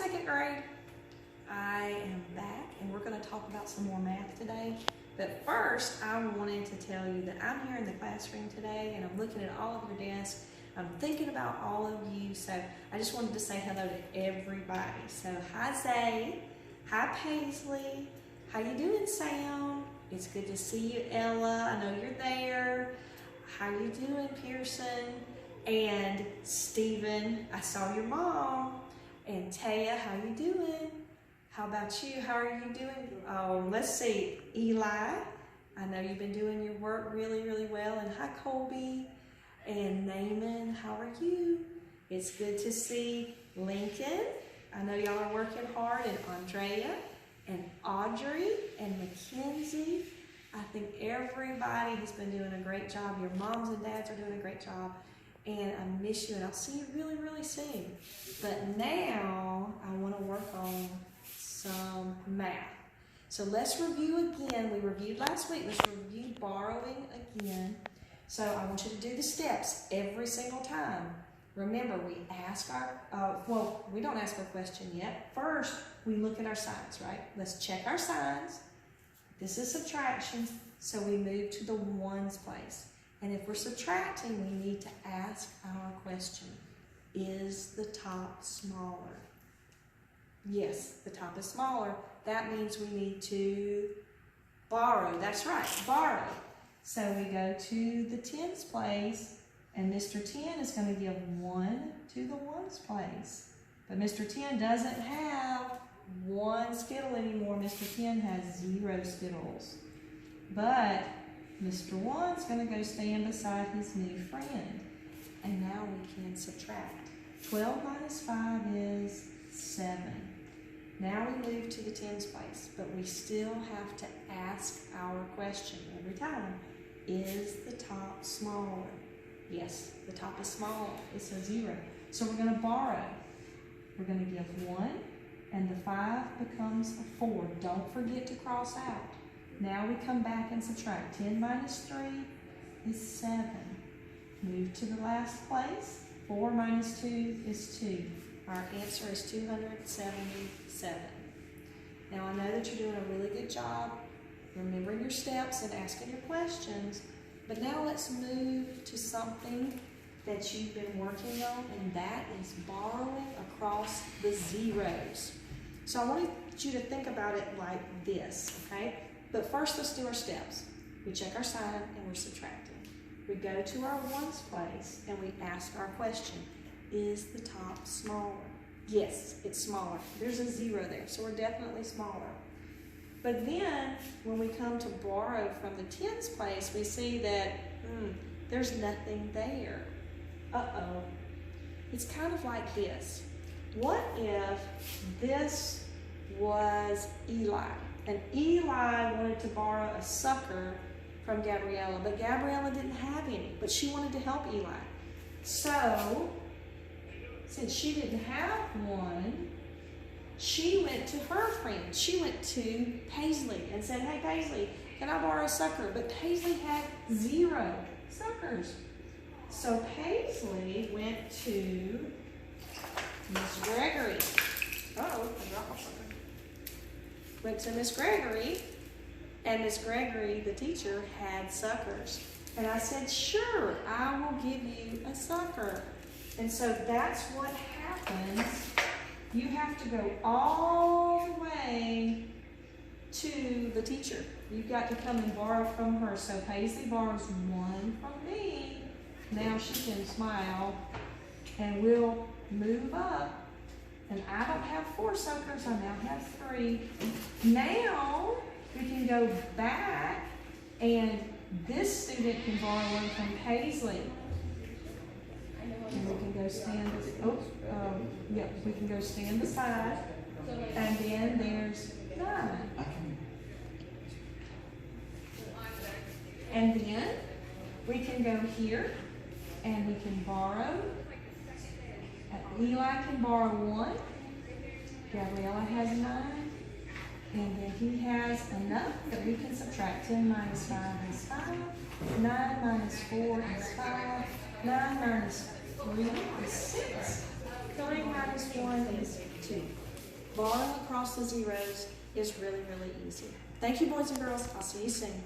second grade. I am back and we're going to talk about some more math today. But first, I wanted to tell you that I'm here in the classroom today and I'm looking at all of your desks. I'm thinking about all of you, so I just wanted to say hello to everybody. So hi Zay, hi Paisley, how you doing Sam? It's good to see you Ella, I know you're there. How you doing Pearson? And Stephen, I saw your mom. And Taya, how you doing? How about you? How are you doing? Let's see, Eli, I know you've been doing your work really, really well. And hi Colby. And Naaman, how are you? It's good to see Lincoln. I know y'all are working hard. And Andrea, and Audrey, and Mackenzie. I think everybody has been doing a great job. Your moms and dads are doing a great job. And I miss you, and I'll see you really, really soon. But now, I want to work on some math. So let's review again. We reviewed last week. Let's review borrowing again. So I want you to do the steps every single time. Remember, we ask we don't ask our question yet. First, we look at our signs, right? Let's check our signs. This is subtraction, so we move to the ones place. And if we're subtracting, we need to ask our question. Is the top smaller? Yes, the top is smaller. That means we need to borrow. That's right, borrow. So we go to the tens place, and Mr. 10 is going to give 1 to the ones place. But Mr. 10 doesn't have 1 skittle anymore. Mr. 10 has 0 skittles. But Mr. 1's going to go stand beside his new friend. And now we can subtract. 12 minus 5 is 7. Now we move to the tens place, but we still have to ask our question every time. Is the top smaller? Yes, the top is smaller. It's a 0. So we're going to borrow. We're going to give 1, and the 5 becomes a 4. Don't forget to cross out. Now we come back and subtract. 10 minus 3 is 7. Move to the last place. 4 minus 2 is 2. Our answer is 277. Now I know that you're doing a really good job remembering your steps and asking your questions, but now let's move to something that you've been working on, and that is borrowing across the zeros. So I want you to think about it like this, okay? But first, let's do our steps. We check our sign and we're subtracting. We go to our ones place and we ask our question. Is the top smaller? Yes, it's smaller. There's a 0 there, so we're definitely smaller. But then, when we come to borrow from the tens place, we see that there's nothing there. Uh-oh. It's kind of like this. What if this was Eli? And Eli wanted to borrow a sucker from Gabriella, but Gabriella didn't have any, but she wanted to help Eli. So, since she didn't have one, she went to her friend. She went to Paisley and said, hey Paisley, can I borrow a sucker? But Paisley had 0 suckers. So Paisley went to Miss Gregory. Uh-oh, I dropped my sucker. Went to Miss Gregory, and Miss Gregory, the teacher, had suckers. And I said, sure, I will give you a sucker. And so that's what happens. You have to go all the way to the teacher. You've got to come and borrow from her. So Paisley borrows 1 from me. Now she can smile, and we'll move up. And I don't have 4 suckers, I now have 3. Now we can go back, and this student can borrow 1 from Paisley. And we can go stand, we can go stand beside, and then there's 9. And then we can go here, and we can borrow. Eli can borrow 1. Gabriella has 9. And then he has enough that we can subtract. 10 minus 5 is 5. 9 minus 4 is 5. 9 minus 3 is 6. 3 minus 1 is 2. barring across the zeros is really, really easy. Thank you, boys and girls. I'll see you soon.